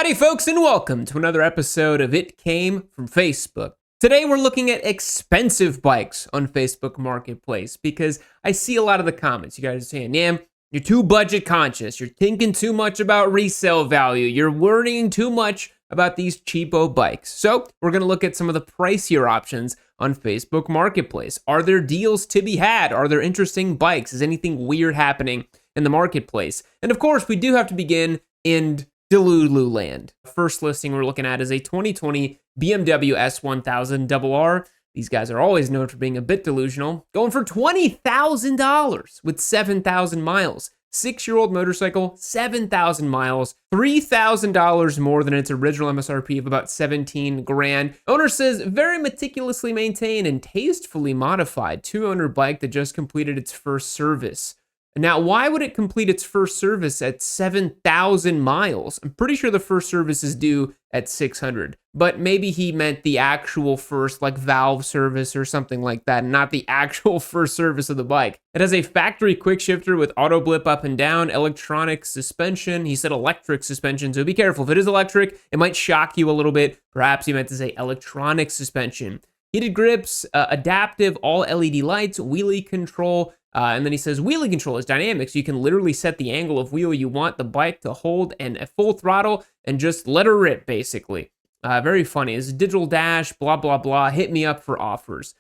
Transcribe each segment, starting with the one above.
Howdy folks, and welcome to another episode of It Came from Facebook. Today we're looking at expensive bikes on Facebook Marketplace because I see a lot of the comments. You guys are saying, "Nam, you're too budget conscious. You're thinking too much about resale value. You're worrying too much about these cheapo bikes." So we're going to look at some of the pricier options on Facebook Marketplace. Are there deals to be had? Are there interesting bikes? Is anything weird happening in the marketplace? And of course, we do have to begin in Delulu land. First listing we're looking at is a 2020 BMW S1000 RR. These guys are always known for being a bit delusional. Going for $20,000 with 7,000 miles. 6-year-old motorcycle, 7,000 miles, $3,000 more than its original MSRP of about 17 grand. Owner says very meticulously maintained and tastefully modified two-owner bike that just completed its first service. Now, why would it complete its first service at 7,000 miles? I'm pretty sure the first service is due at 600, but maybe he meant the actual first, like, valve service or something like that, not the actual first service of the bike. It has a factory quick shifter with auto blip up and down, electronic suspension. He said electric suspension, so be careful. If it is electric, it might shock you a little bit. Perhaps he meant to say electronic suspension. Heated grips, adaptive all LED lights, wheelie control, and then he says wheelie control is dynamic, so you can literally set the angle of wheel you want the bike to hold and at full throttle and just let her rip, basically. Very funny. It's a digital dash, blah, blah, blah. Hit me up for offers.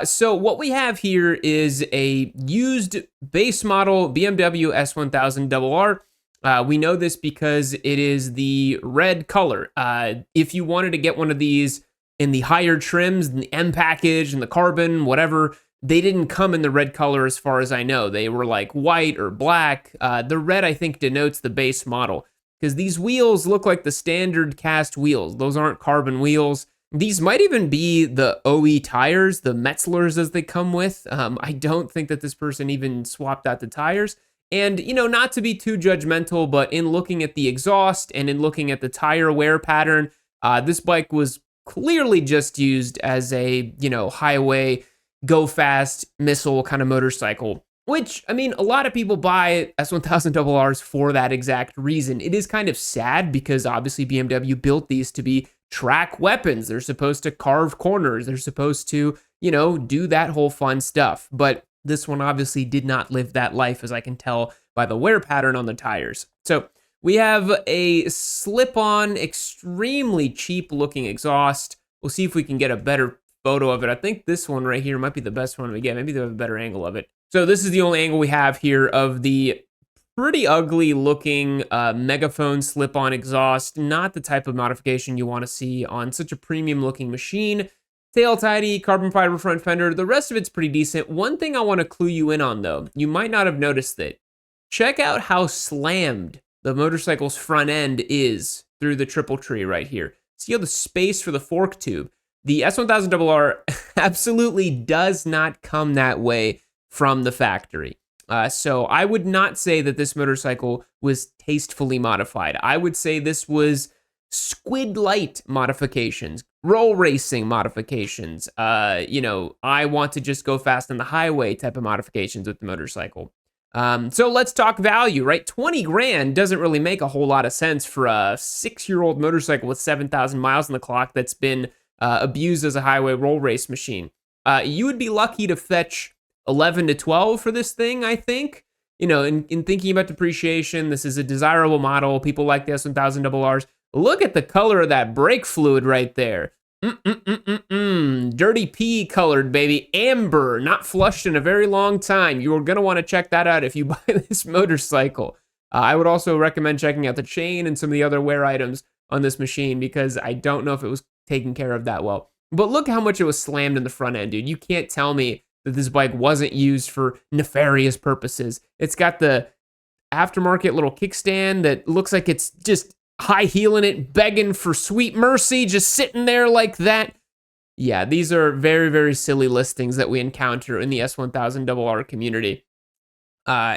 So what we have here is a used base model BMW S1000 RR. We know this because it is the red color. If you wanted to get one of these in the higher trims, the M package and the carbon, whatever, they didn't come in the red color as far as I know. They were like white or black. The red, I think, denotes the base model because these wheels look like the standard cast wheels. Those aren't carbon wheels. These might even be the OE tires, the Metzlers as they come with. I don't think that this person even swapped out the tires. And, you know, not to be too judgmental, but in looking at the exhaust and in looking at the tire wear pattern, this bike was clearly just used as a, you know, highway go fast missile kind of motorcycle, which, I mean, a lot of people buy S1000 RRs for that exact reason. It is kind of sad because obviously BMW built these to be track weapons. They're supposed to carve corners. They're supposed to, you know, do that whole fun stuff. But this one obviously did not live that life, as I can tell by the wear pattern on the tires. So we have a slip-on, extremely cheap-looking exhaust. We'll see if we can get a better photo of it. I think this one right here might be the best one we get. Maybe they have a better angle of it. So this is the only angle we have here of the pretty ugly-looking megaphone slip-on exhaust. Not the type of modification you want to see on such a premium-looking machine. Tail tidy, carbon fiber front fender. The rest of it's pretty decent. One thing I want to clue you in on, though, you might not have noticed it. Check out how slammed the motorcycle's front end is through the triple tree right here. See how the space for the fork tube? The S1000 RR absolutely does not come that way from the factory. So I would not say that this motorcycle was tastefully modified. I would say this was squid light modifications, roll racing modifications. You know, I want to just go fast on the highway type of modifications with the motorcycle. So let's talk value, right? 20 grand doesn't really make a whole lot of sense for a 6-year-old motorcycle with 7,000 miles on the clock that's been abused as a highway roll race machine. You would be lucky to fetch 11 to 12 for this thing, I think. You know, in thinking about depreciation, this is a desirable model. People like the S1000 RRs. Look at the color of that brake fluid right there. Dirty pea colored, baby. Amber, not flushed in a very long time. You're going to want to check that out if you buy this motorcycle. I would also recommend checking out the chain and some of the other wear items on this machine because I don't know if it was taken care of that well. But look how much it was slammed in the front end, dude. You can't tell me that this bike wasn't used for nefarious purposes. It's got the aftermarket little kickstand that looks like it's just high heeling it, begging for sweet mercy, just sitting there like that. Yeah, these are very, very silly listings that we encounter in the S1000 RR community.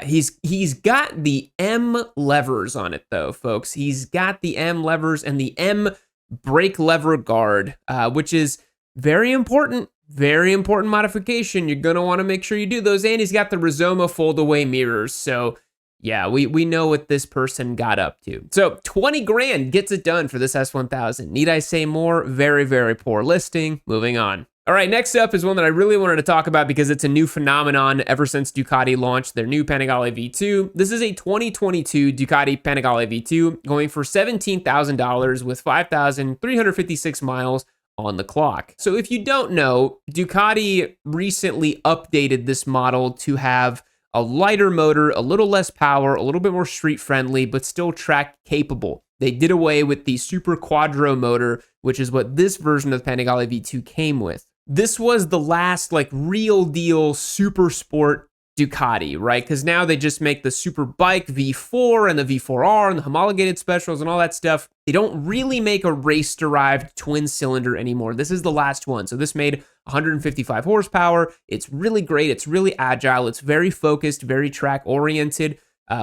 He's got the M levers on it though, folks. He's got the M levers and the M brake lever guard, which is very important modification. You're going to want to make sure you do those. And he's got the Rizoma fold away mirrors. So Yeah, we know what this person got up to. So 20 grand gets it done for this S1000. Need I say more? Very, very poor listing. Moving on. All right, next up is one that I really wanted to talk about because it's a new phenomenon ever since Ducati launched their new Panigale V2. This is a 2022 Ducati Panigale V2 going for $17,000 with 5,356 miles on the clock. So if you don't know, Ducati recently updated this model to have a lighter motor, a little less power, a little bit more street friendly, but still track capable. They did away with the Super Quadro motor, which is what this version of Panigale V2 came with. This was the last like real deal super sport Ducati, right? Because now they just make the super bike V4 and the V4R and the homologated specials and all that stuff. They don't really make a race-derived twin cylinder anymore. This is the last one. So this made 155 horsepower. It's really great. It's really agile. It's very focused, very track-oriented.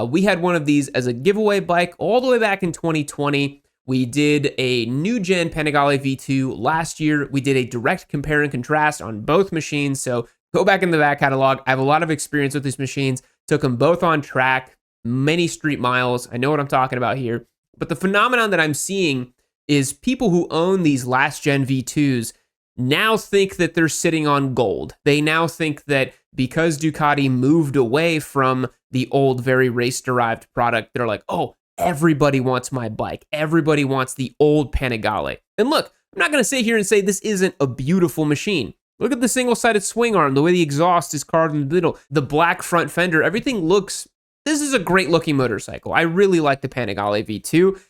We had one of these as a giveaway bike all the way back in 2020. We did a new gen Panigale V2 last year. We did a direct compare and contrast on both machines. So go back in the back catalog. I have a lot of experience with these machines. Took them both on track, many street miles. I know what I'm talking about here. But the phenomenon that I'm seeing is people who own these last gen V2s now think that they're sitting on gold. They now think that because Ducati moved away from the old, very race-derived product, they're like, oh, everybody wants my bike. Everybody wants the old Panigale. And look, I'm not going to sit here and say this isn't a beautiful machine. Look at the single-sided swing arm, the way the exhaust is carved in the middle, the black front fender, everything looks... This is a great-looking motorcycle. I really like the Panigale V2,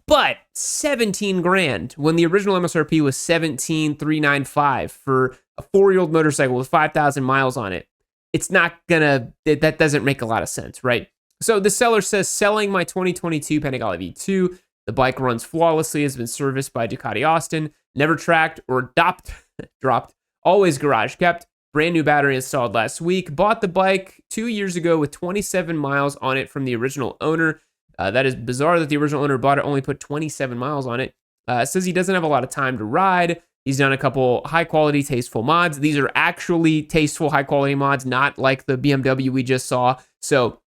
but 17 grand when the original MSRP was 17,395 for a 4-year-old motorcycle with 5,000 miles on it. It's not gonna... That doesn't make a lot of sense, right? So the seller says, selling my 2022 Panigale V2. The bike runs flawlessly, has been serviced by Ducati Austin, never tracked or dropped, always garage kept, brand new battery installed last week. Bought the bike 2 years ago with 27 miles on it from the original owner. That is bizarre that the original owner bought it, only put 27 miles on it. Says he doesn't have a lot of time to ride. He's done a couple high-quality, tasteful mods. These are actually tasteful, high-quality mods, not like the BMW we just saw. So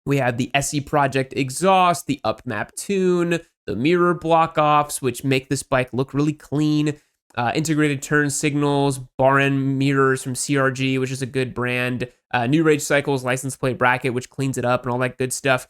we have the SE Project exhaust, the upmap tune, the mirror block-offs, which make this bike look really clean. Integrated turn signals, bar end mirrors from CRG, which is a good brand. New Rage Cycles license plate bracket, which cleans it up and all that good stuff.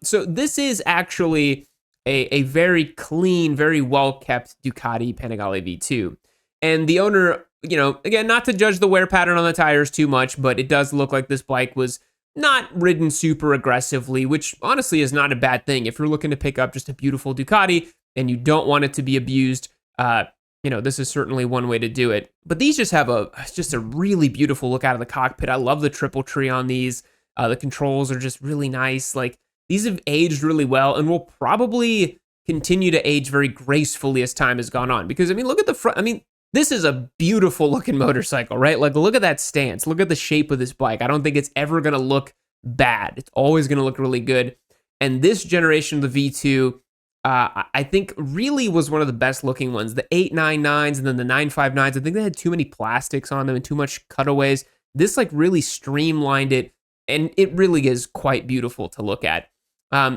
So this is actually a very clean, very well-kept Ducati Panigale V2. And the owner, you know, again, not to judge the wear pattern on the tires too much, but it does look like this bike was not ridden super aggressively, which honestly is not a bad thing. If you're looking to pick up just a beautiful Ducati and you don't want it to be abused, you know, this is certainly one way to do it. But these just have just a really beautiful look out of the cockpit. I love the triple tree on these. The controls are just really nice. Like, these have aged really well and will probably continue to age very gracefully as time has gone on. Because, I mean, look at the front. I mean, this is a beautiful looking motorcycle, right? Like, look at that stance. Look at the shape of this bike. I don't think it's ever going to look bad. It's always going to look really good. And this generation of the V2, I think really was one of the best looking ones. The 899s and then the 959s, I think they had too many plastics on them and too much cutaways. This like really streamlined it, and it really is quite beautiful to look at.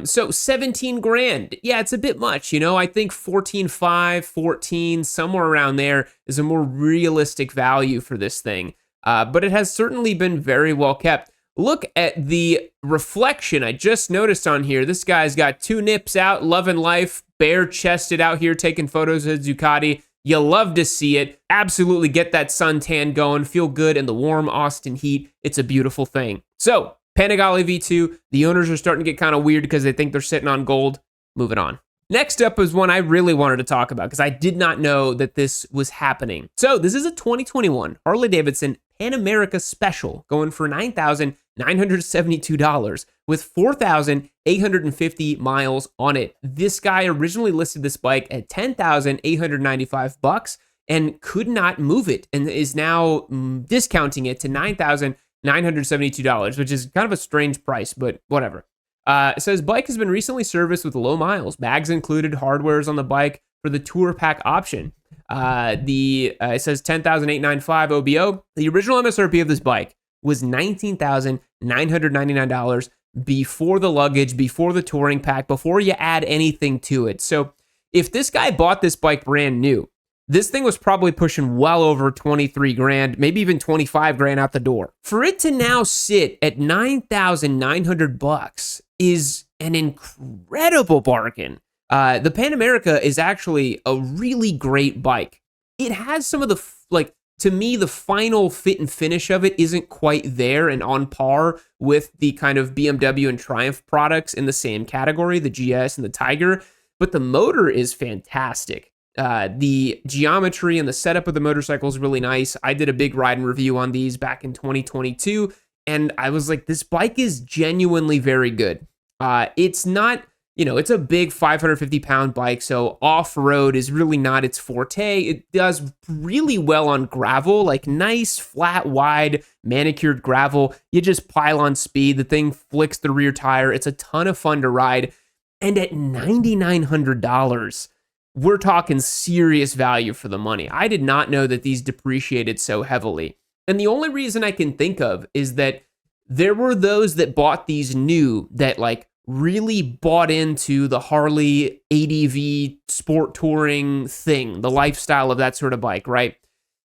So 17 grand. Yeah, it's a bit much, you know. I think 14.5, 14, somewhere around there is a more realistic value for this thing. But it has certainly been very well kept. Look at the reflection I just noticed on here. This guy's got two nips out, loving life, bare-chested out here taking photos of Ducati. You love to see it. Absolutely get that suntan going. Feel good in the warm Austin heat. It's a beautiful thing. So, Panigale V2, the owners are starting to get kind of weird because they think they're sitting on gold. Moving on. Next up is one I really wanted to talk about because I did not know that this was happening. So, this is a 2021 Harley-Davidson Pan America Special going for $9,972 with 4,850 miles on it. This guy originally listed this bike at $10,895 and could not move it and is now discounting it to $9,972, which is kind of a strange price, but whatever. It says bike has been recently serviced with low miles. Bags included, hardware's on the bike for the tour pack option. It says $10,895 OBO. The original MSRP of this bike was $19,999. before the luggage, before the touring pack, before you add anything to it. So if this guy bought this bike brand new, this thing was probably pushing well over 23 grand, maybe even 25 grand out the door. For it to now sit at 9,900 bucks is an incredible bargain. The Pan America is actually a really great bike. It has some of the, to me, the final fit and finish of it isn't quite there and on par with the kind of BMW and Triumph products in the same category, the GS and the Tiger, but the motor is fantastic. The geometry and the setup of the motorcycle is really nice. I did a big ride and review on these back in 2022, and I was like, this bike is genuinely very good. It's not, it's a big 550-pound bike, so off-road is really not its forte. It does really well on gravel, like nice, flat, wide, manicured gravel. You just pile on speed. The thing flicks the rear tire. It's a ton of fun to ride. And at $9,900, we're talking serious value for the money. I did not know that these depreciated so heavily. And the only reason I can think of is that there were those that bought these new that really bought into the Harley ADV sport touring thing, the lifestyle of that sort of bike, right?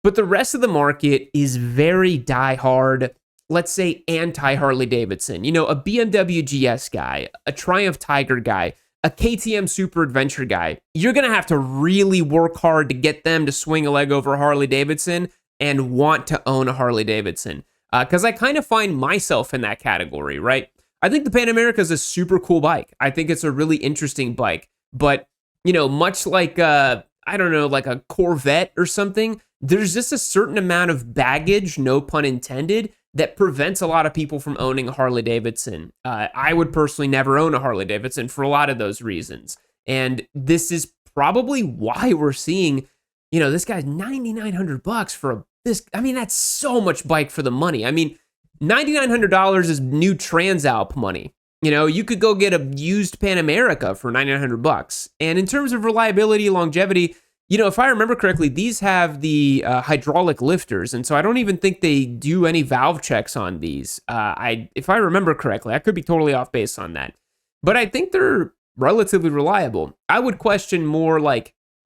But the rest of the market is very diehard, let's say anti-Harley-Davidson. A BMW GS guy, a Triumph Tiger guy, a KTM Super Adventure guy. You're going to have to really work hard to get them to swing a leg over Harley-Davidson and want to own a Harley-Davidson. Because I kind of find myself in that category, right? I think the Pan America is a super cool bike. I think it's a really interesting bike. But, much like, like a Corvette or something, there's just a certain amount of baggage, no pun intended, that prevents a lot of people from owning a Harley-Davidson. I would personally never own a Harley-Davidson for a lot of those reasons. And this is probably why we're seeing, this guy's $9,900 for this. I mean, that's so much bike for the money. I mean, $9,900 is new Transalp money. You could go get a used Pan America for $9,900. And in terms of reliability, longevity, if I remember correctly, these have the hydraulic lifters, and so I don't even think they do any valve checks on these. If I remember correctly, I could be totally off base on that, but I think they're relatively reliable. I would question more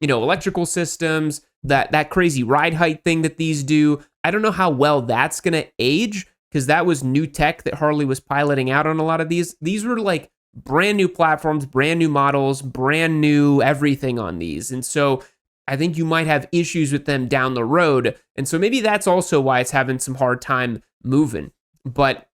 electrical systems, that crazy ride height thing that these do. I don't know how well that's gonna age, because that was new tech that Harley was piloting out on a lot of these. These were brand new platforms, brand new models, brand new everything on these, and so I think you might have issues with them down the road. And so maybe that's also why it's having some hard time moving. But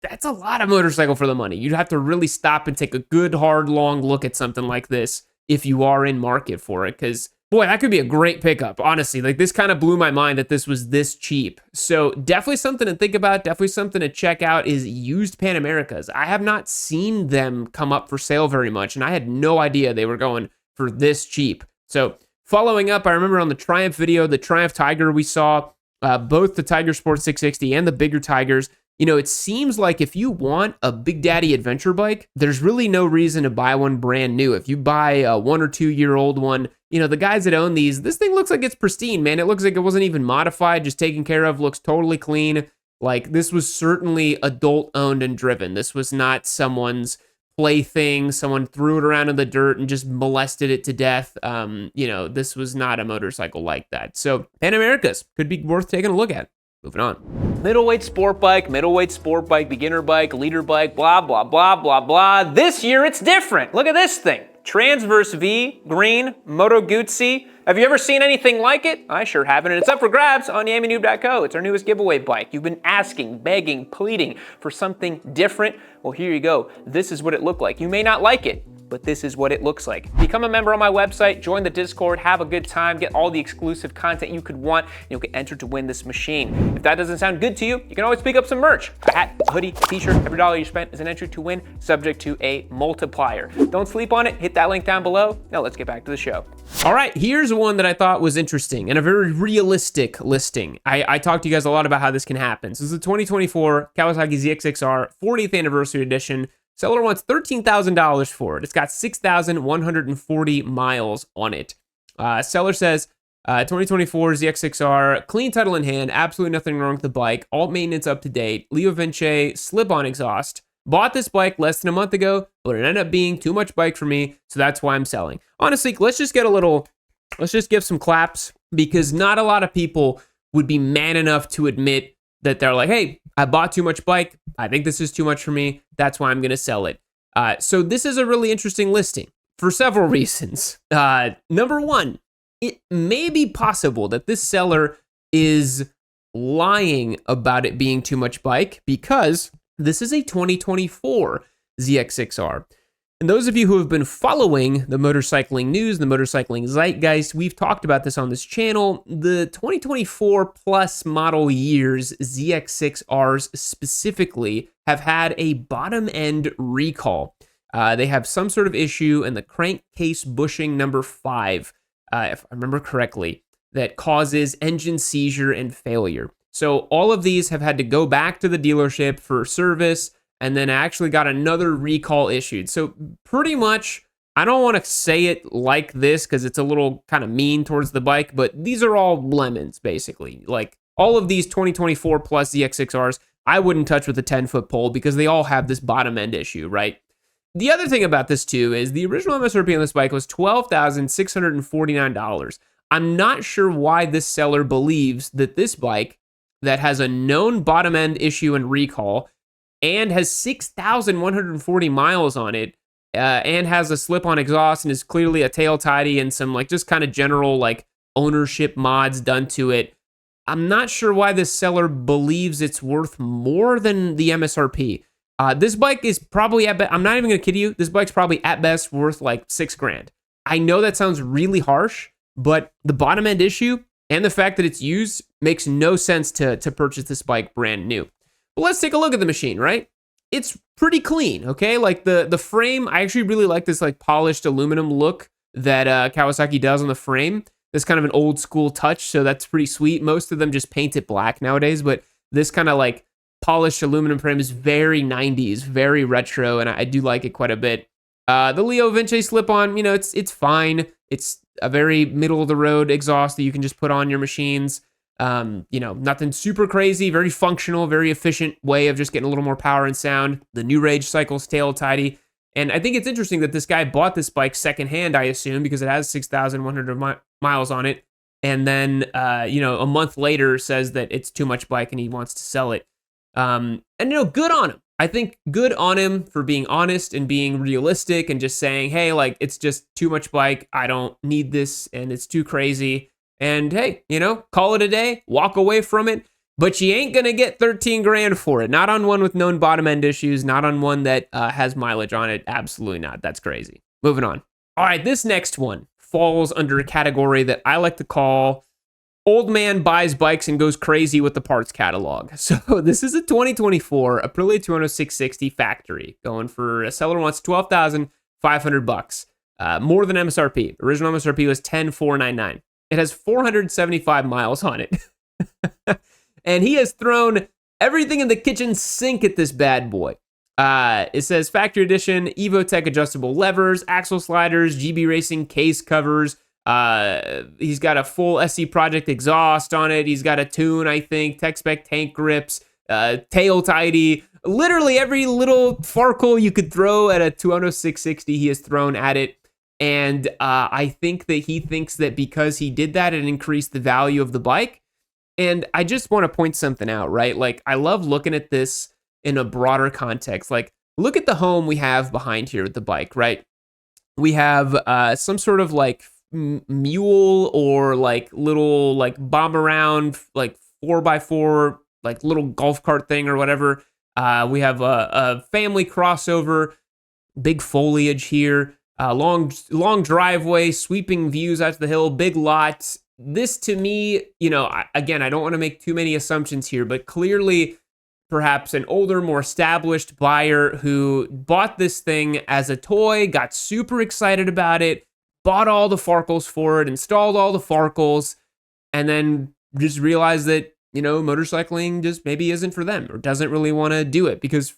that's a lot of motorcycle for the money. You'd have to really stop and take a good, hard, long look at something like this if you are in market for it. Because, boy, that could be a great pickup. Honestly, this kind of blew my mind that this was this cheap. So definitely something to think about. Definitely something to check out is used Pan Americas. I have not seen them come up for sale very much, and I had no idea they were going for this cheap. So following up, I remember on the Triumph video, the Triumph Tiger we saw, both the Tiger Sport 660 and the bigger Tigers. It seems like if you want a Big Daddy adventure bike, there's really no reason to buy one brand new. If you buy a 1 or 2 year old one, the guys that own these, this thing looks like it's pristine, man. It looks like it wasn't even modified, just taken care of, looks totally clean. This was certainly adult owned and driven. This was not someone's plaything. Someone threw it around in the dirt and just molested it to death. This was not a motorcycle like that. So Pan Americas could be worth taking a look at. Moving on. Middleweight sport bike, beginner bike, leader bike, blah, blah, blah, blah, blah. This year it's different. Look at this thing. Transverse V, green, Moto Guzzi. Have you ever seen anything like it? I sure haven't, and it's up for grabs on YamiNoob.co. It's our newest giveaway bike. You've been asking, begging, pleading for something different. Well, here you go. This is what it looked like. You may not like it, but this is what it looks like. Become a member on my website, join the Discord, have a good time, get all the exclusive content you could want, and you'll get entered to win this machine. If that doesn't sound good to you, you can always pick up some merch. A hat, a hoodie, a t-shirt, every dollar you spent is an entry to win, subject to a multiplier. Don't sleep on it, hit that link down below. Now let's get back to the show. All right, here's one that I thought was interesting and a very realistic listing. I talked to you guys a lot about how this can happen. So this is the 2024 Kawasaki ZX-6R 40th anniversary edition. Seller wants $13,000 for it. It's got 6,140 miles on it. Seller says, 2024 ZX-6R, clean title in hand, absolutely nothing wrong with the bike, all maintenance up to date, Leo Vinci slip-on exhaust, Bought this bike less than a month ago, but it ended up being too much bike for me, so that's why I'm selling. Honestly, let's just give some claps, because not a lot of people would be man enough to admit that they're like, hey, I bought too much bike. I think this is too much for me. That's why I'm going to sell it. So this is a really interesting listing for several reasons. Number one, it may be possible that this seller is lying about it being too much bike, because this is a 2024 ZX6R. And those of you who have been following the motorcycling news, the motorcycling zeitgeist, we've talked about this on this channel. The 2024 plus model years ZX6Rs specifically have had a bottom end recall. They have some sort of issue in the crankcase bushing number 5, if I remember correctly, that causes engine seizure and failure. So all of these have had to go back to the dealership for service, and then actually got another recall issued. So pretty much, I don't want to say it like this because it's a little kind of mean towards the bike, but these are all lemons, basically. Like all of these 2024 plus ZX6Rs, I wouldn't touch with a 10-foot pole because they all have this bottom end issue, right? The other thing about this too is the original MSRP on this bike was $12,649. I'm not sure why this seller believes that this bike that has a known bottom end issue and recall and has 6,140 miles on it, and has a slip-on exhaust and is clearly a tail tidy and some like just kind of general like ownership mods done to it. I'm not sure why this seller believes it's worth more than the MSRP. This bike is probably I'm not even gonna kid you, this bike's probably at best worth like $6,000. I know that sounds really harsh, but the bottom end issue and the fact that it's used makes no sense to purchase this bike brand new. But let's take a look at the machine, right? It's pretty clean, okay? Like the frame, I actually really like this like polished aluminum look that Kawasaki does on the frame. This kind of an old school touch, so that's pretty sweet. Most of them just paint it black nowadays, but this kind of like polished aluminum frame is very 90s, very retro, and I do like it quite a bit. The Leo Vinci slip-on, you know, it's fine. It's a very middle of the road exhaust that you can just put on your machines. You know, nothing super crazy, very functional, very efficient way of just getting a little more power and sound. The New Rage cycle's tail tidy. And I think it's interesting that this guy bought this bike secondhand, I assume, because it has 6,100 miles on it. And then, you know, a month later says that it's too much bike and he wants to sell it. And, you know, good on him. I think good on him for being honest and being realistic and just saying, hey, like, it's just too much bike. I don't need this and it's too crazy. And hey, you know, call it a day, walk away from it, but you ain't gonna get $13,000 for it. Not on one with known bottom end issues, not on one that has mileage on it. Absolutely not. That's crazy. Moving on. All right, this next one falls under a category that I like to call old man buys bikes and goes crazy with the parts catalog. So this is a 2024 Aprilia Tuono 660 factory going for a seller wants $12,500, more than MSRP. Original MSRP was $10,499. It has 475 miles on it. And he has thrown everything in the kitchen sink at this bad boy. It says factory edition, Evotech adjustable levers, axle sliders, GB Racing case covers. He's got a full SC Project exhaust on it. He's got a tune, I think, tech spec tank grips, tail tidy. Literally every little farkle you could throw at a Tuono 660, he has thrown at it. And I think that he thinks that because he did that, it increased the value of the bike. And I just want to point something out, right? Like, I love looking at this in a broader context. Like, look at the home we have behind here with the bike, right? We have some sort of like mule or like little like bomb around, like 4x4, like little golf cart thing or whatever. We have a family crossover, big foliage here. Long driveway, sweeping views out to the hill, big lot. This to me, you know, again, I don't want to make too many assumptions here, but clearly perhaps an older, more established buyer who bought this thing as a toy, got super excited about it, bought all the farkles for it, installed all the farkles, and then just realized that, you know, motorcycling just maybe isn't for them or doesn't really want to do it because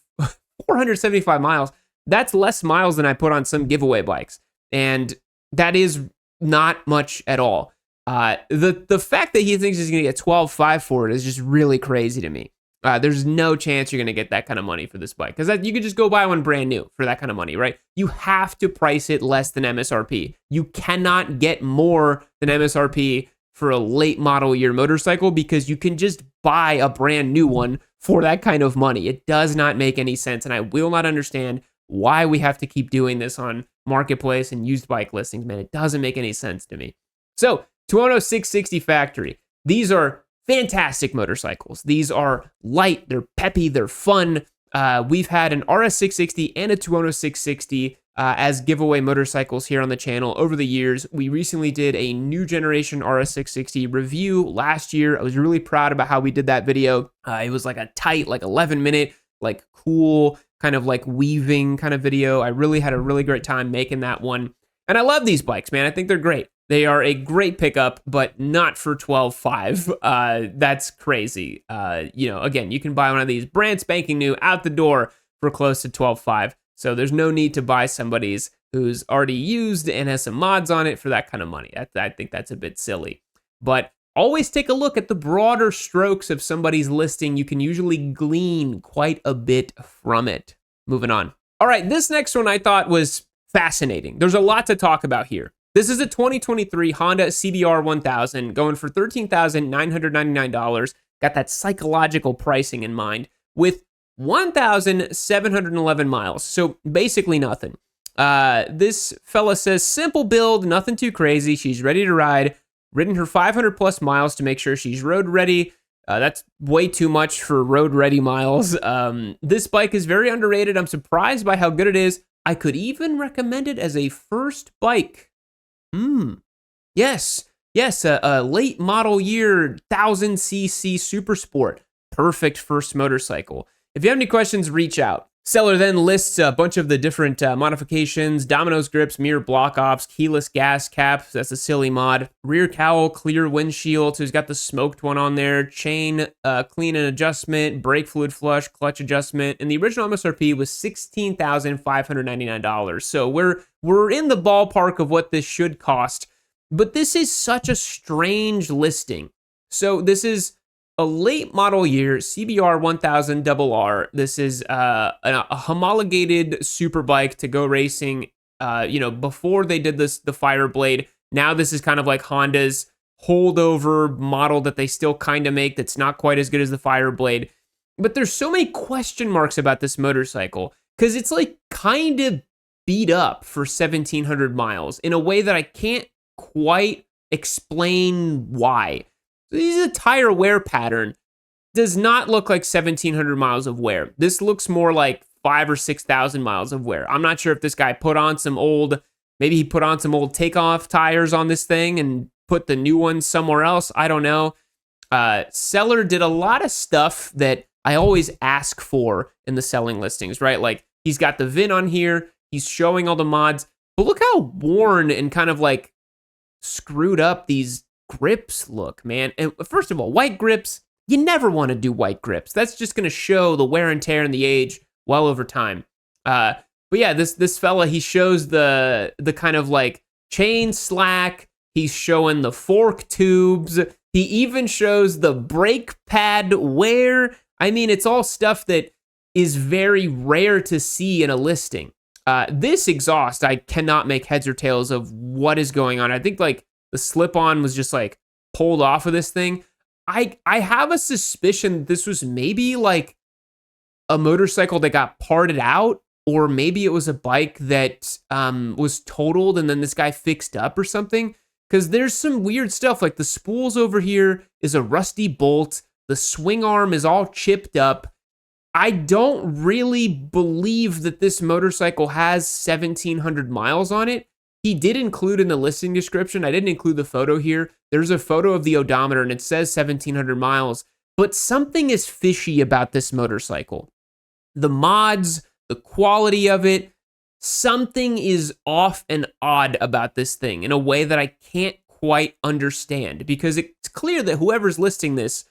475 miles, that's less miles than I put on some giveaway bikes. And that is not much at all. The fact that he thinks he's going to get 12.5 for it is just really crazy to me. There's no chance you're going to get that kind of money for this bike, because you could just go buy one brand new for that kind of money, right? You have to price it less than MSRP. You cannot get more than MSRP for a late model year motorcycle, because you can just buy a brand new one for that kind of money. It does not make any sense, and I will not understand why we have to keep doing this on Marketplace and used bike listings, man. It doesn't make any sense to me. So, Tuono 660 factory. These are fantastic motorcycles. These are light, they're peppy, they're fun. We've had an RS660 and a Tuono 660 as giveaway motorcycles here on the channel over the years. We recently did a new generation RS660 review last year. I was really proud about how we did that video. It was like a tight, like 11-minute, like cool, kind of like weaving kind of video. I really had a really great time making that one. And I love these bikes, man. I think they're great. They are a great pickup, but not for $12,500. That's crazy. Again, you can buy one of these brand spanking new out the door for close to $12,500. So there's no need to buy somebody's who's already used and has some mods on it for that kind of money. I think that's a bit silly. But always take a look at the broader strokes of somebody's listing. You can usually glean quite a bit from it. Moving on. All right, this next one I thought was fascinating. There's a lot to talk about here. This is a 2023 Honda CBR 1000 going for $13,999. Got that psychological pricing in mind with 1,711 miles. So basically nothing. This fella says simple build, nothing too crazy. She's ready to ride. Ridden her 500 plus miles to make sure she's road ready. That's way too much for road ready miles. This bike is very underrated. I'm surprised by how good it is. I could even recommend it as a first bike. Yes, a late model year 1000cc Super Sport. Perfect first motorcycle. If you have any questions, reach out. Seller then lists a bunch of the different modifications: Domino's grips, mirror block offs, keyless gas cap, that's a silly mod, rear cowl, clear windshield, so he's got the smoked one on there, chain clean and adjustment, brake fluid flush, clutch adjustment, and the original MSRP was $16,599. So we're in the ballpark of what this should cost, but this is such a strange listing. So this is a late model year CBR 1000 RR. This is a homologated super bike to go racing. Before they did this, the Fireblade. Now this is kind of like Honda's holdover model that they still kind of make. That's not quite as good as the Fireblade. But there's so many question marks about this motorcycle because it's like kind of beat up for 1,700 miles in a way that I can't quite explain why. The tire wear pattern does not look like 1,700 miles of wear. This looks more like 5,000 or 6,000 miles of wear. I'm not sure if this guy put on some old takeoff tires on this thing and put the new ones somewhere else. I don't know. Seller did a lot of stuff that I always ask for in the selling listings, right? Like he's got the VIN on here. He's showing all the mods. But look how worn and kind of like screwed up these grips look, man. And first of all, white grips, you never want to do white grips. That's just going to show the wear and tear and the age well over time. But yeah, this fella, he shows the kind of like chain slack. He's showing the fork tubes. He even shows the brake pad wear. I mean, it's all stuff that is very rare to see in a listing. This exhaust, I cannot make heads or tails of what is going on. I think like the slip-on was just like pulled off of this thing. I have a suspicion this was maybe like a motorcycle that got parted out, or maybe it was a bike that was totaled and then this guy fixed up or something. Because there's some weird stuff, like the spools over here is a rusty bolt. The swing arm is all chipped up. I don't really believe that this motorcycle has 1,700 miles on it. He did include in the listing description, I didn't include the photo here. There's a photo of the odometer and it says 1,700 miles, but something is fishy about this motorcycle. The mods, the quality of it, something is off and odd about this thing in a way that I can't quite understand, because it's clear that whoever's listing this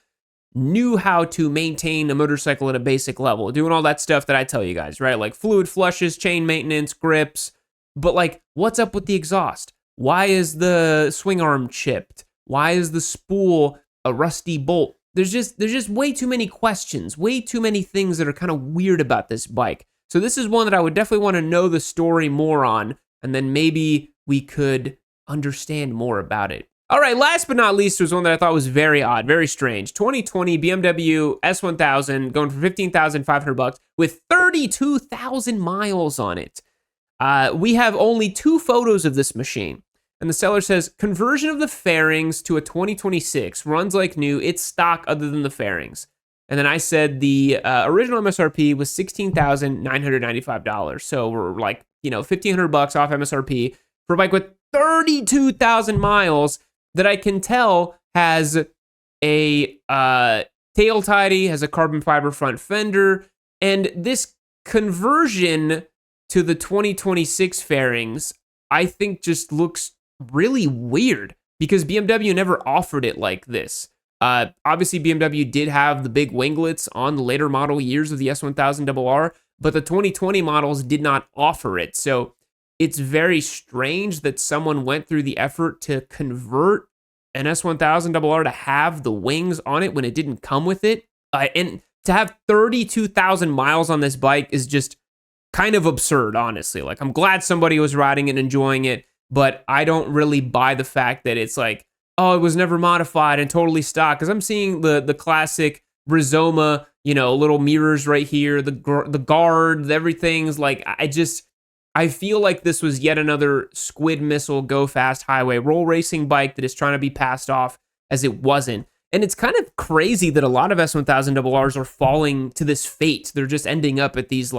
knew how to maintain a motorcycle at a basic level, doing all that stuff that I tell you guys, right? Like fluid flushes, chain maintenance, grips. But like, what's up with the exhaust? Why is the swing arm chipped? Why is the spool a rusty bolt? there's just way too many questions, way too many things that are kind of weird about this bike. So this is one that I would definitely want to know the story more on, and then maybe we could understand more about it. All right, last but not least was one that I thought was very odd, very strange. 2020 BMW S1000 going for $15,500 with 32,000 miles on it. We have only 2 photos of this machine. And the seller says, conversion of the fairings to a 2026, runs like new, it's stock other than the fairings. And then I said the original MSRP was $16,995. So we're like, $1,500 off MSRP for a bike with 32,000 miles that I can tell has a tail tidy, has a carbon fiber front fender, and this conversion to the 2026 fairings, I think just looks really weird because BMW never offered it like this. Obviously, BMW did have the big winglets on the later model years of the S1000RR, but the 2020 models did not offer it. So it's very strange that someone went through the effort to convert an S1000RR to have the wings on it when it didn't come with it. And to have 32,000 miles on this bike is just kind of absurd, honestly. Like, I'm glad somebody was riding it and enjoying it, but I don't really buy the fact that it's like, oh, it was never modified and totally stock. Because I'm seeing the classic Rizoma, little mirrors right here, the guard, everything's like, I feel like this was yet another squid missile, go fast highway roll racing bike that is trying to be passed off as it wasn't. And it's kind of crazy that a lot of S1000RRs are falling to this fate. They're just ending up at these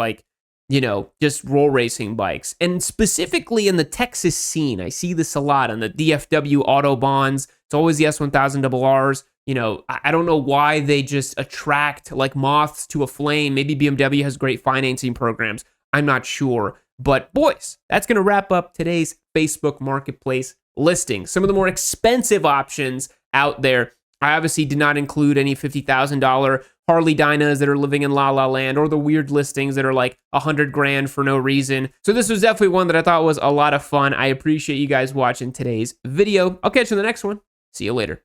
just roll racing bikes. And specifically in the Texas scene, I see this a lot on the DFW Autobahns. It's always the S1000RRs. I don't know why they just attract like moths to a flame. Maybe BMW has great financing programs. I'm not sure. But boys, that's going to wrap up today's Facebook Marketplace listing. Some of the more expensive options out there. I obviously did not include any $50,000 Harley Dynas that are living in La La Land, or the weird listings that are like $100,000 for no reason. So this was definitely one that I thought was a lot of fun. I appreciate you guys watching today's video. I'll catch you in the next one. See you later.